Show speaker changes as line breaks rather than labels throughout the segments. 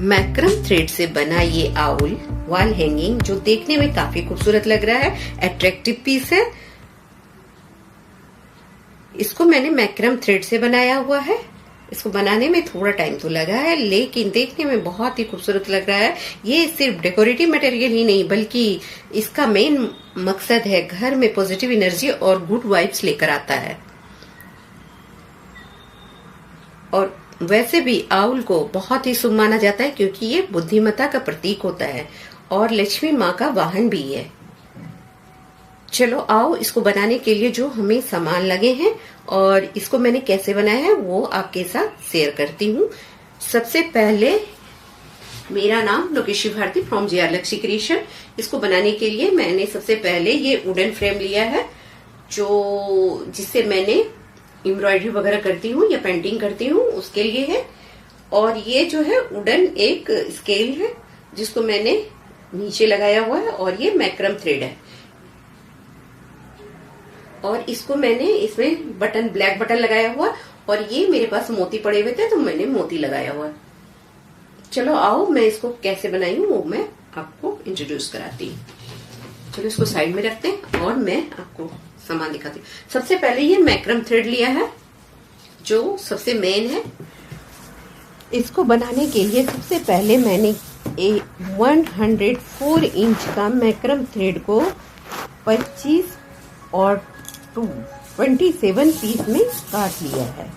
Markram thread से बना ये आउल वॉल हैंगिंग जो देखने में काफी खूबसूरत लग रहा है, अट्रैक्टिव पीस है। इसको मैंने मैक्रम थ्रेड से बनाया हुआ है। इसको बनाने में थोड़ा टाइम तो लगा है, लेकिन देखने में बहुत ही खूबसूरत लग रहा है। ये सिर्फ डेकोरेटिव मटेरियल ही नहीं बल्कि इसका मेन मकसद है घर में पॉजिटिव एनर्जी और गुड वाइब्स लेकर आता है। और वैसे भी आउल को बहुत ही शुभ माना जाता है क्योंकि ये बुद्धिमत्ता का प्रतीक होता है और लक्ष्मी माँ का वाहन भी है। चलो आओ इसको बनाने के लिए जो हमें सामान लगे हैं और इसको मैंने कैसे बनाया है वो आपके साथ शेयर करती हूँ। सबसे पहले मेरा नाम Lokeshi Bharti from JR Lakshmi creation. इसको बनाने के लिए मैंने सबसे पहले ये वुडन फ्रेम लिया है जिससे मैंने एम्ब्रॉयडरी वगैरह करती हूँ या पेंटिंग करती हूँ उसके लिए है। और ये जो है वुडन एक स्केल है जिसको मैंने नीचे लगाया हुआ है और ये मैक्रम थ्रेड है। और इसको मैंने इसमें ब्लैक बटन लगाया हुआ और ये मेरे पास मोती पड़े हुए थे तो मैंने मोती लगाया हुआ। चलो आओ मैं इसको कैसे बनाई हूँ वो मैं आपको इंट्रोड्यूस कराती हूँ। चलो इसको साइड में रखते हैं और मैं आपको सामान दिखाती हूँ। सबसे पहले ये मैक्रम थ्रेड लिया है जो सबसे मेन है। इसको बनाने के लिए सबसे पहले मैंने 104 इंच का मैक्रम थ्रेड को 25 और 27 पीस में काट लिया है।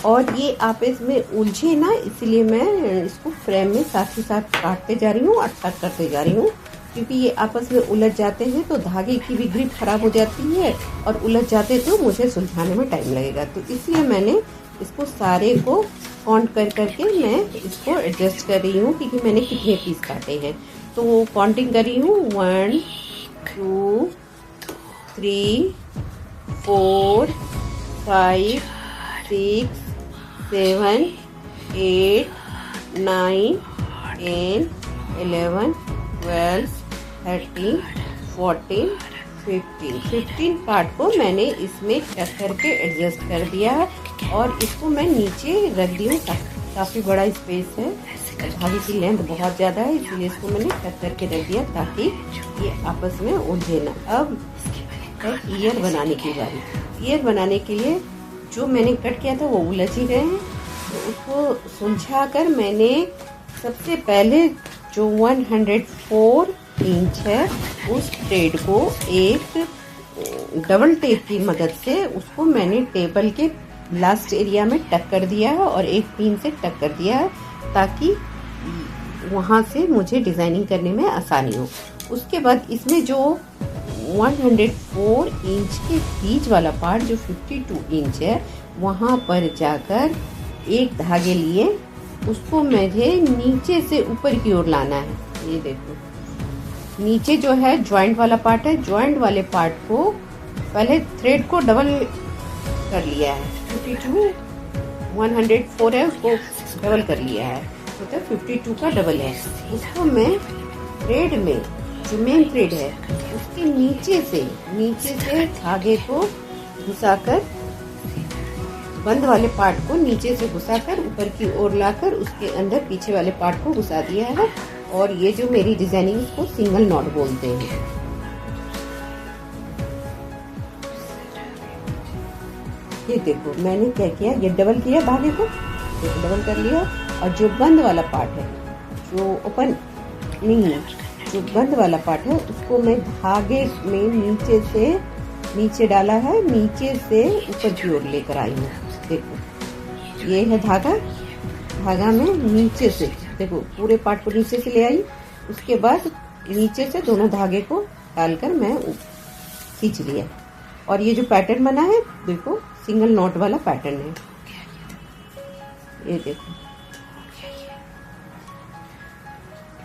और ये आपस में उलझे ना इसलिए मैं इसको फ्रेम में साथ ही साथ काटते जा रही हूँ और टक करते जा रही हूँ क्योंकि ये आपस में उलझ जाते हैं तो धागे की भी ग्रिप खराब हो जाती है और उलझ जाते तो मुझे सुलझाने में टाइम लगेगा। तो इसलिए मैंने इसको सारे को काउंट कर करके मैं इसको एडजस्ट कर रही हूँ क्योंकि मैंने कितने पीस काटे हैं। तो काउंटिंग कर रही हूँ 1 2 3 4 5 6 7 8 9 10 11 12 13 14 15 पार्ट को मैंने इसमें कट करके एडजस्ट कर दिया है और इसको मैं नीचे रख दी हूँ। काफी बड़ा स्पेस है, धागे की लेंथ बहुत ज्यादा है इसलिए इसको मैंने कट करके रख दिया ताकि ये आपस में उलझे ना। अब ईयर बनाने की बारी। ईयर बनाने के लिए जो मैंने कट किया था वो उलझ ही गए हैं तो उसको सुलझा कर मैंने सबसे पहले जो 104 इंच है उस थ्रेड को एक डबल टेप की मदद से उसको मैंने टेबल के लास्ट एरिया में टक कर दिया है और एक पिन से टक कर दिया है ताकि वहां से मुझे डिजाइनिंग करने में आसानी हो। उसके बाद इसमें जो 104 इंच के बीच वाला पार्ट जो 52 इंच है वहां पर जाकर एक धागे लिए उसको मुझे नीचे से ऊपर की ओर लाना है। ये देखो नीचे जो है जॉइंट वाला पार्ट है, जॉइंट वाले पार्ट को पहले थ्रेड को डबल कर लिया है। 52 104 है उसको डबल कर लिया है मतलब 52 का डबल है। उसको मैं थ्रेड में जो मेन थ्रेड है उसके नीचे से धागे को घुसाकर बंद वाले पार्ट को नीचे से घुसाकर ऊपर की ओर लाकर उसके अंदर पीछे वाले पार्ट को घुसा दिया है। और ये जो मेरी डिजाइनिंग इसको सिंगल नॉट बोलते हैं। ये देखो मैंने क्या किया, ये डबल किया धागे को, डबल कर लिया और जो बंद वाला पार्ट है जो ओपन नहीं है जो बंद वाला पार्ट है उसको मैं धागे में नीचे डाला है, नीचे से ऊपर की ओर लेकर आई हूँ। देखो ये है धागा में नीचे से देखो पूरे पार्ट को नीचे से ले आई। उसके बाद नीचे से दोनों धागे को डालकर मैं खींच लिया और ये जो पैटर्न बना है देखो सिंगल नॉट वाला पैटर्न है। ये देखो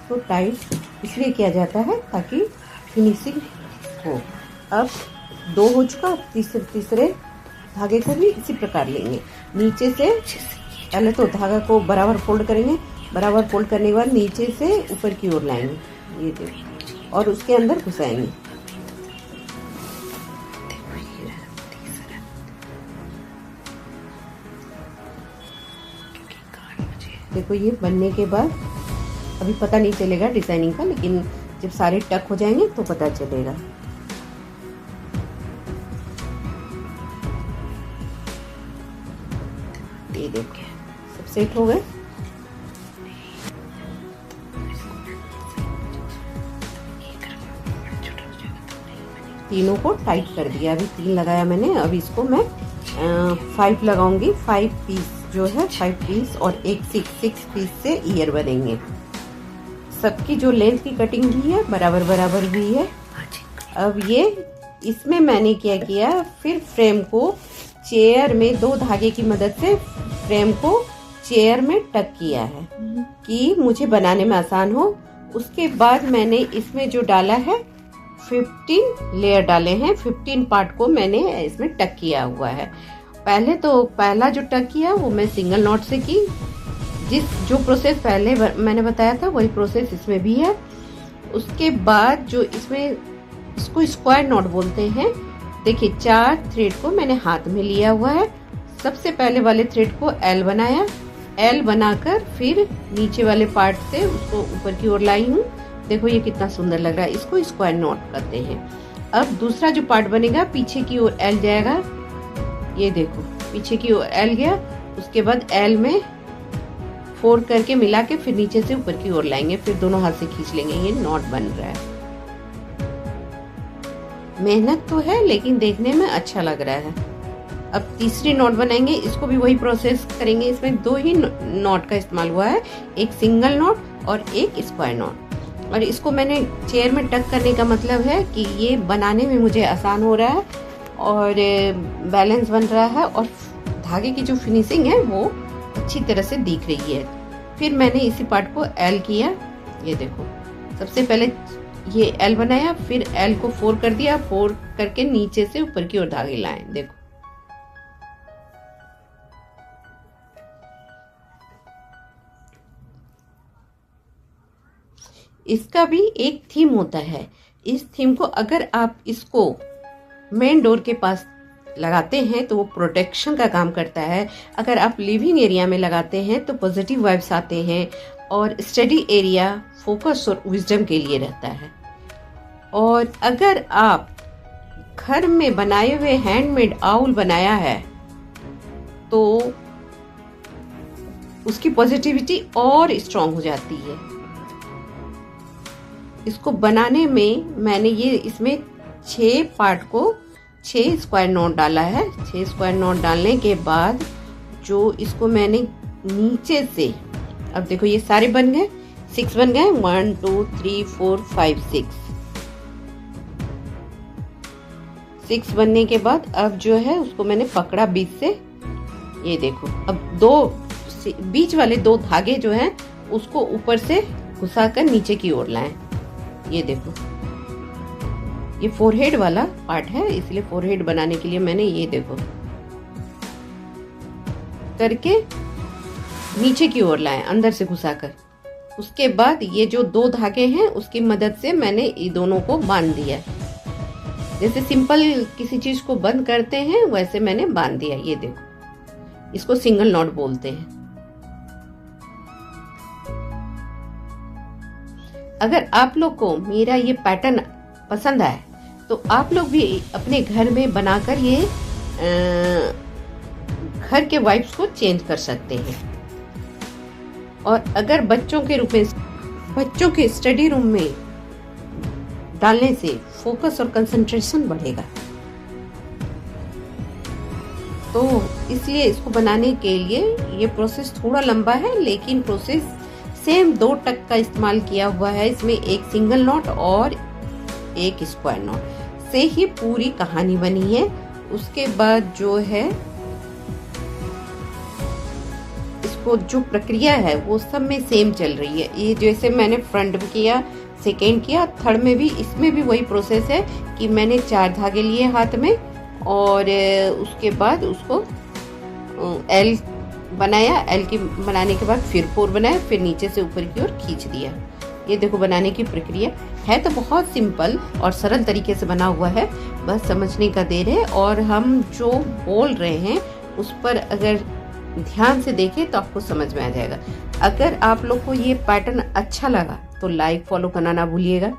तो टाइट इसलिए किया जाता है ताकि फिनिशिंग हो। अब 2 हो चुका, तीसरे धागे को भी इसी प्रकार लेंगे। नीचे से पहले तो धागा को बराबर फोल्ड करेंगे, बराबर फोल्ड करने के बाद नीचे से ऊपर की ओर लाएंगे। ये देखो और उसके अंदर घुसाएंगे। देखो ये बनने के बाद अभी पता नहीं चलेगा डिजाइनिंग का, लेकिन जब सारे टक हो जाएंगे तो पता चलेगा। ये देखिए सब सेट हो गए। तीनों को टाइट कर दिया, अभी 3 लगाया मैंने। अब इसको मैं 5 लगाऊंगी। 5 पीस जो है 5 पीस और एक 6 पीस से ईयर बनेंगे। सबकी जो लेंथ की कटिंग भी है बराबर बराबर हुई है। अब ये इसमें मैंने क्या किया, फिर फ्रेम को चेयर में 2 धागे की मदद से फ्रेम को चेयर में टक किया है कि मुझे बनाने में आसान हो। उसके बाद मैंने इसमें जो डाला है 15 लेयर डाले हैं। 15 पार्ट को मैंने इसमें टक किया हुआ है। पहले तो पहला जो टक किया वो मैं सिंगल नॉट से की। जो प्रोसेस पहले मैंने बताया था वही प्रोसेस इसमें भी है। उसके बाद जो इसमें इसको स्क्वायर नॉट बोलते हैं। देखिए 4 थ्रेड को मैंने हाथ में लिया हुआ है। सबसे पहले वाले थ्रेड को एल बनाया, एल बनाकर फिर नीचे वाले पार्ट से उसको ऊपर की ओर लाई हूँ। देखो ये कितना सुंदर लग रहा है, इसको स्क्वायर नॉट कहते हैं। अब दूसरा जो पार्ट बनेगा पीछे की ओर एल जाएगा। ये देखो पीछे की ओर एल गया। उसके बाद एल में 4 करके मिला के फिर नीचे से ऊपर की ओर लाएंगे, फिर दोनों हाथ से खींच लेंगे। ये नॉट बन रहा है। मेहनत तो है लेकिन देखने में अच्छा लग रहा है। अब तीसरी नॉट बनाएंगे, इसको भी वही प्रोसेस करेंगे। इसमें 2 ही नॉट का इस्तेमाल हुआ है, एक सिंगल नॉट और एक स्क्वायर नॉट। और इसको मैंने चेयर में टक करने का मतलब है कि ये बनाने में मुझे आसान हो रहा है और बैलेंस बन रहा है और धागे की जो फिनिशिंग है वो अच्छी तरह से दिख रही है। फिर मैंने इसी पार्ट को एल किया। ये देखो सबसे पहले ये एल बनाया, फिर एल को 4 कर दिया, 4 करके नीचे से ऊपर की ओर धागे लाए। देखो इसका भी एक थीम होता है। इस थीम को अगर आप इसको मेन डोर के पास लगाते हैं तो वो प्रोटेक्शन का काम करता है। अगर आप लिविंग एरिया में लगाते हैं तो पॉजिटिव वाइब्स आते हैं और स्टडी एरिया फोकस और विजडम के लिए रहता है। और अगर आप घर में बनाए हुए हैंडमेड आउल बनाया है तो उसकी पॉजिटिविटी और स्ट्रांग हो जाती है। इसको बनाने में मैंने ये इसमें 6 पार्ट को 6 स्क्वायर नॉट डाला है। 6 स्क्वायर नॉट डालने के बाद जो इसको मैंने नीचे से, अब देखो ये सारे बन गए, 6 बन गए। 1 2 3 4 5 6 बनने के बाद अब जो है उसको मैंने पकड़ा बीच से। ये देखो अब 2 बीच वाले 2 धागे जो हैं उसको ऊपर से घुसाकर नीचे की ओर लाएं। ये देखो ये फोरहेड वाला पार्ट है, इसलिए फोरहेड बनाने के लिए मैंने ये देखो करके नीचे की ओर लाए अंदर से घुसाकर। उसके बाद ये जो 2 धागे हैं उसकी मदद से मैंने ये दोनों को बांध दिया। जैसे सिंपल किसी चीज को बंद करते हैं वैसे मैंने बांध दिया। ये देखो इसको सिंगल नॉट बोलते हैं। अगर आप लोग को मेरा ये पैटर्न पसंद आए तो आप लोग भी अपने घर में बनाकर ये घर के वाइब्स को चेंज कर सकते हैं। और अगर बच्चों के स्टडी रूम में डालने से फोकस और कंसंट्रेशन बढ़ेगा, तो इसलिए इसको बनाने के लिए ये प्रोसेस थोड़ा लंबा है, लेकिन प्रोसेस सेम 2 टक का इस्तेमाल किया हुआ है। इसमें एक सिंगल नॉट और एक स्क्वायर नॉट से ही पूरी कहानी बनी है। उसके बाद जो है इसको जो प्रक्रिया है वो सब में सेम चल रही है। ये जैसे मैंने फ्रंट में किया, सेकेंड किया, थर्ड में भी, इसमें भी वही प्रोसेस है कि मैंने 4 धागे लिए हाथ में और उसके बाद उसको एल बनाया। एल की बनाने के बाद फिर 4 बनाया, फिर नीचे से ऊपर की ओर खींच दिया। ये देखो बनाने की प्रक्रिया है तो बहुत सिंपल और सरल तरीके से बना हुआ है, बस समझने का देर है। और हम जो बोल रहे हैं उस पर अगर ध्यान से देखें तो आपको समझ में आ जाएगा। अगर आप लोग को ये पैटर्न अच्छा लगा तो लाइक फॉलो करना ना भूलिएगा,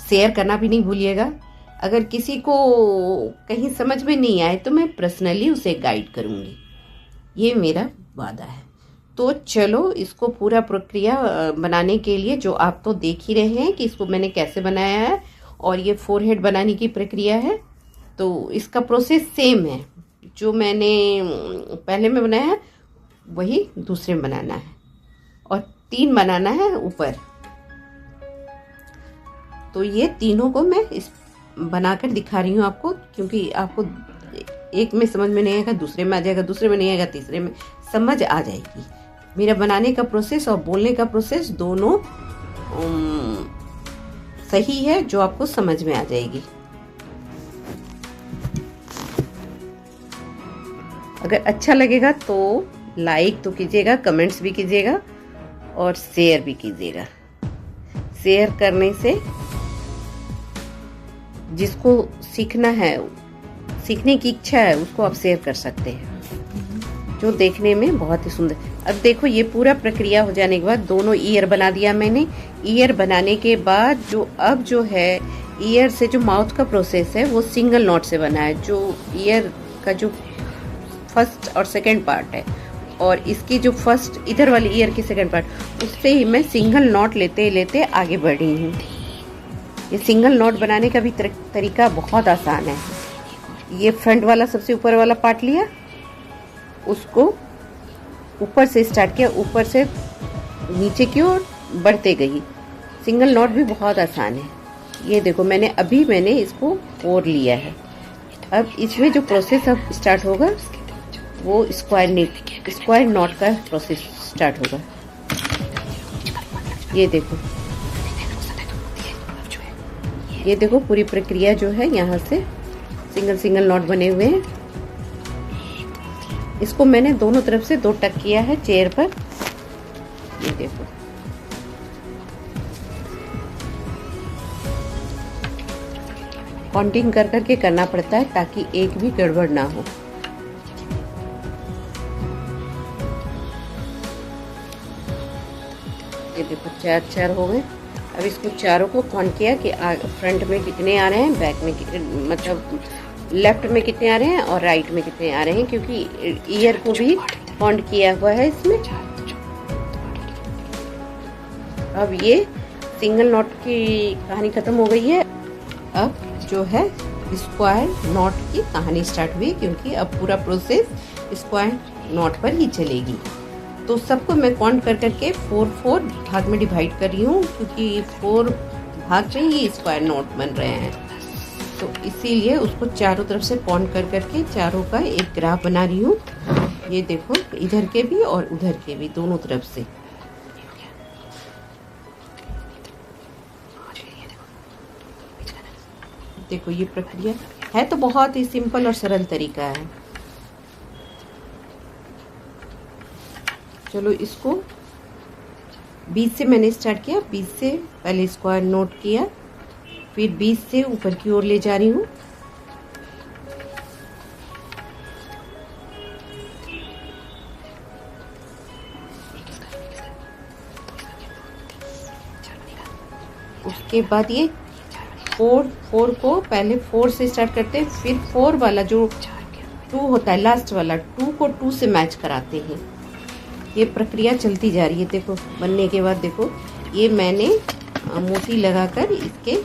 शेयर करना भी नहीं भूलिएगा। अगर किसी को कहीं समझ में नहीं आए तो मैं पर्सनली उसे गाइड करूँगी, ये मेरा वादा है। तो चलो इसको पूरा प्रक्रिया बनाने के लिए, जो आप तो देख ही रहे हैं कि इसको मैंने कैसे बनाया है, और ये फोरहेड बनाने की प्रक्रिया है। तो इसका प्रोसेस सेम है, जो मैंने पहले में बनाया है वही दूसरे में बनाना है, और 3 बनाना है ऊपर। तो ये तीनों को मैं इस बनाकर दिखा रही हूँ आपको, क्योंकि आपको एक में समझ में नहीं आएगा, दूसरे में आ जाएगा, दूसरे में नहीं आएगा, तीसरे में समझ आ जाएगी। मेरा बनाने का प्रोसेस और बोलने का प्रोसेस दोनों सही है, जो आपको समझ में आ जाएगी। अगर अच्छा लगेगा तो लाइक तो कीजिएगा, कमेंट्स भी कीजिएगा और शेयर भी कीजिएगा। शेयर करने से जिसको सीखना है, सीखने की इच्छा है, उसको आप शेयर कर सकते हैं, जो देखने में बहुत ही सुंदर। अब देखो ये पूरा प्रक्रिया हो जाने के बाद दोनों ईयर बना दिया मैंने। ईयर बनाने के बाद जो है ईयर से जो माउथ का प्रोसेस है वो सिंगल नॉट से बना है। जो ईयर का जो फर्स्ट और सेकंड पार्ट है, और इसकी जो फर्स्ट इधर वाली ईयर की सेकंड पार्ट, उससे ही मैं सिंगल नॉट लेते लेते आगे बढ़ी हूँ। ये सिंगल नॉट बनाने का भी तरीका बहुत आसान है। ये फ्रंट वाला सबसे ऊपर वाला पार्ट लिया, उसको ऊपर से स्टार्ट किया, ऊपर से नीचे की ओर बढ़ते गई। सिंगल नॉट भी बहुत आसान है। ये देखो मैंने इसको 4 लिया है। अब इसमें जो प्रोसेस अब स्टार्ट होगा वो स्क्वायर नॉट का प्रोसेस स्टार्ट होगा। ये देखो पूरी प्रक्रिया जो है, यहाँ से सिंगल नॉट बने हुए हैं। इसको मैंने दोनों तरफ से 2 टक किया है चेयर पर। ये देखो काउंटिंग कर करके करना पड़ता है ताकि एक भी गड़बड़ ना हो। ये देखो 4 हो गए। अब इसको चारों को काउंट किया कि फ्रंट में कितने आ रहे हैं, बैक में मतलब लेफ्ट में कितने आ रहे हैं और राइट में कितने आ रहे हैं, क्योंकि ईयर को भी काउंट किया हुआ है इसमें। अब ये सिंगल नॉट की कहानी खत्म हो गई है। अब जो है स्क्वायर नॉट की कहानी स्टार्ट हुई, क्योंकि अब पूरा प्रोसेस स्क्वायर नॉट पर ही चलेगी। तो सबको मैं काउंट कर करके 4 भाग में डिवाइड कर रही हूँ, क्योंकि 4 भाग में ही स्क्वायर नॉट बन रहे हैं। तो इसीलिए उसको चारों तरफ से काउंट कर करके चारों का एक ग्राफ बना रही हूँ। ये देखो इधर के भी और उधर के भी, दोनों तरफ से। देखो ये प्रक्रिया है तो बहुत ही सिंपल और सरल तरीका है। चलो इसको 20 से मैंने स्टार्ट किया। 20 से पहले स्क्वायर नोट किया, फिर 20 से ऊपर की ओर ले जा रही हूँ। उसके बाद ये 4 को पहले 4 से स्टार्ट करते हैं, फिर 4 वाला जो 2 होता है लास्ट वाला 2 को 2 से मैच कराते हैं। ये प्रक्रिया चलती जा रही है। देखो बनने के बाद देखो ये मैंने मोती लगाकर इसके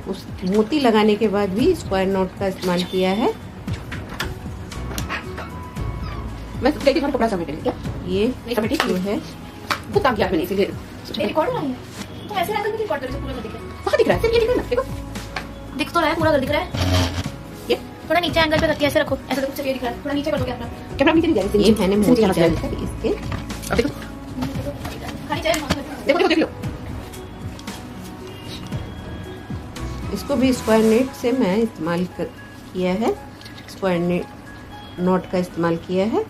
उस मोती लगाने के बाद भी स्क्वायर नॉट का इस्तेमाल किया है। मैं कपड़ा समेट क्या ये जो है वो काम किया मैंने, इसीलिए रिकॉर्ड है तो ऐसे रखकर भी रिकॉर्ड करके पूरा कर दिखा। कहां दिख रहा है? सिर्फ ये दिख रहा है ना, देखो दिख तो रहा है, पूरा कर दिख रहा है। ये थोड़ा नीचे एंगल पे करके ऐसे रखो, ऐसे देखो, सिर्फ ये दिख रहा है। थोड़ा नीचे कर दो कैमरा नीचे नहीं जाएगा। ये मैंने मोती लगाकर इसके अब देखो खाली चाहिए, देखो देख लो। इसको भी स्क्वायर नेट से मैं इस्तेमाल किया है, स्क्वायर नेट नॉट का इस्तेमाल किया है।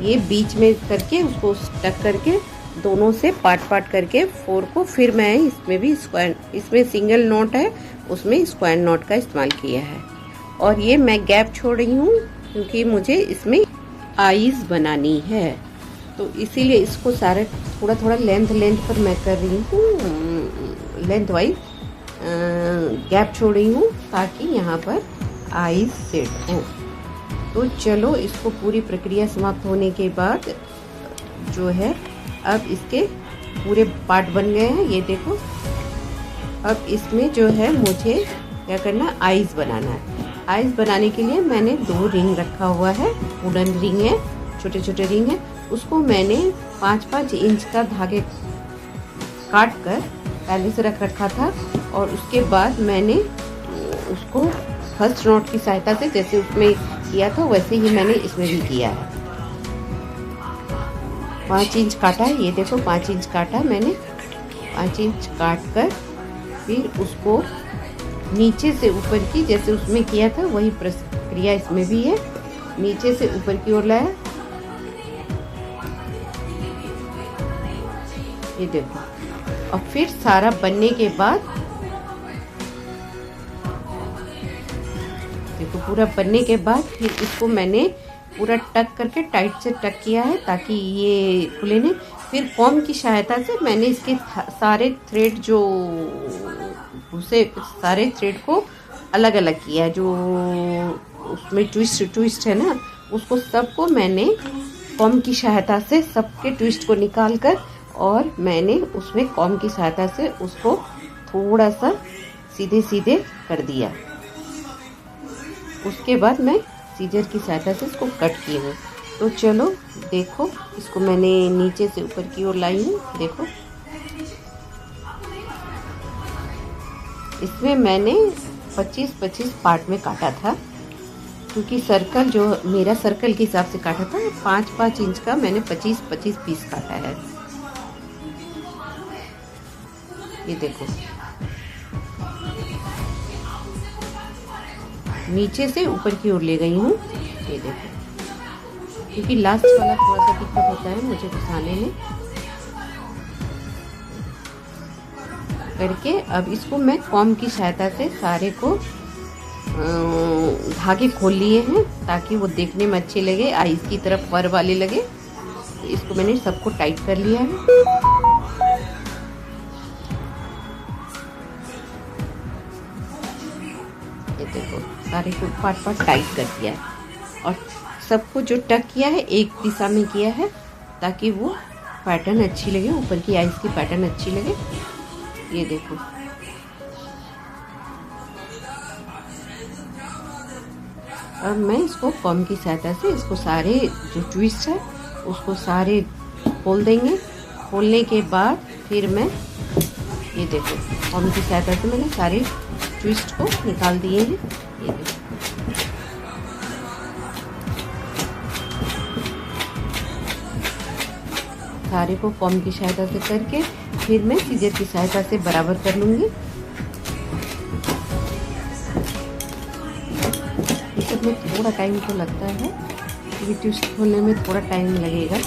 ये बीच में करके उसको स्टक करके दोनों से पार्ट करके 4 को फिर मैं इसमें भी स्क्वायर, इसमें सिंगल नॉट है, उसमें स्क्वायर नॉट का इस्तेमाल किया है। और ये मैं गैप छोड़ रही हूँ क्योंकि मुझे इसमें आईज बनानी है, तो इसीलिए इसको सारे थोड़ा लेंथ पर मैं कर रही हूँ, लेंथ वाइज गैप छोड़ रही हूँ ताकि यहाँ पर आईज सेट हो। तो चलो, इसको पूरी प्रक्रिया समाप्त होने के बाद जो है अब इसके पूरे पार्ट बन गए हैं, ये देखो। अब इसमें जो है मुझे क्या करना, आईज बनाना है। आईज बनाने के लिए मैंने 2 रिंग रखा हुआ है, वुडन रिंग है, छोटे रिंग है। उसको मैंने 5-5 इंच का धागे काट कर पहले से रख रखा था, और उसके बाद मैंने उसको फर्स्ट नॉट की सहायता से जैसे उसमें किया था वैसे ही मैंने इसमें भी किया है। 5 इंच काटा है, ये देखो 5 इंच काटा मैंने। 5 इंच काट कर फिर उसको नीचे से ऊपर की जैसे उसमें किया था वही प्रक्रिया इसमें भी है, नीचे से ऊपर की ओर लाया, ये देखो। और फिर सारा बनने के बाद देखो, पूरा बनने के बाद फिर इसको मैंने पूरा टक करके टाइट से टक किया है ताकि ये खुले नहीं। फिर कॉम की सहायता से मैंने इसके सारे थ्रेड जो उसे सारे थ्रेड को अलग अलग किया, जो उसमें ट्विस्ट है ना, उसको सबको मैंने कॉम की सहायता से सबके ट्विस्ट को निकाल कर, और मैंने उसमें कॉम की सहायता से उसको थोड़ा सा सीधे कर दिया। उसके बाद मैं सीजर की सहायता से इसको कट की हूँ। तो चलो देखो, इसको मैंने नीचे से ऊपर की ओर लाई हूँ, देखो। इसमें मैंने 25-25 पार्ट में काटा था, क्योंकि सर्कल जो मेरा सर्कल के हिसाब से काटा था, 5-5 इंच का मैंने 25-25 पीस काटा है। ये देखो, नीचे से ऊपर की ओर ले गई हूँ, ये देखो, क्योंकि लास्ट वाला थोड़ा सा दिक्कत होता है मुझे घुसाने में करके। अब इसको मैं कॉम की सहायता से सारे को धागे खोल लिए हैं ताकि वो देखने में अच्छे लगे, आईज की तरफ फर वाले लगे। तो इसको मैंने सबको टाइट कर लिया है। ये देखो, सारे को पार्ट टाइट कर दिया है, और सबको जो टक किया है एक दिशा में किया है ताकि वो पैटर्न अच्छी लगे, ऊपर की आईज की पैटर्न अच्छी लगे। ये देखो, अब मैं इसको कॉम की सहायता से इसको सारे जो ट्विस्ट है उसको सारे खोल देंगे। खोलने के बाद फिर मैं, ये देखो, कॉम की सहायता से मैंने सारे ट्विस्ट को निकाल दिए हैं। ये देखो, सारे को कॉम की सहायता से करके फिर मैं सीजर की सहायता से बराबर कर लूँगी। इस में थोड़ा टाइम तो लगता है, क्योंकि ट्विस्ट खोलने में थोड़ा टाइम लगेगा।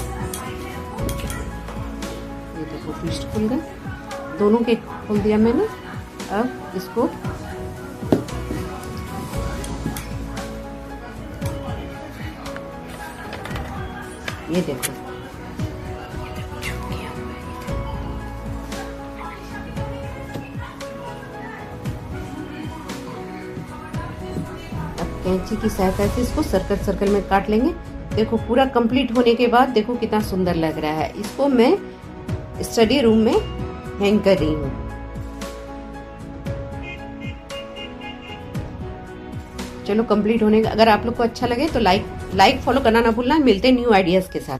ये देखो, ट्विस्ट खुल गए, दोनों के खोल दिया मैंने। अब इसको ये देखो, कैंची की सहायता से इसको सर्कल में काट लेंगे। देखो, पूरा कंप्लीट होने के बाद देखो कितना सुंदर लग रहा है। इसको मैं स्टडी रूम में हैंग कर रही हूँ। चलो, कंप्लीट होने का, अगर आप लोग को अच्छा लगे तो लाइक फॉलो करना ना भूलना। मिलते हैं न्यू आइडियाज के साथ।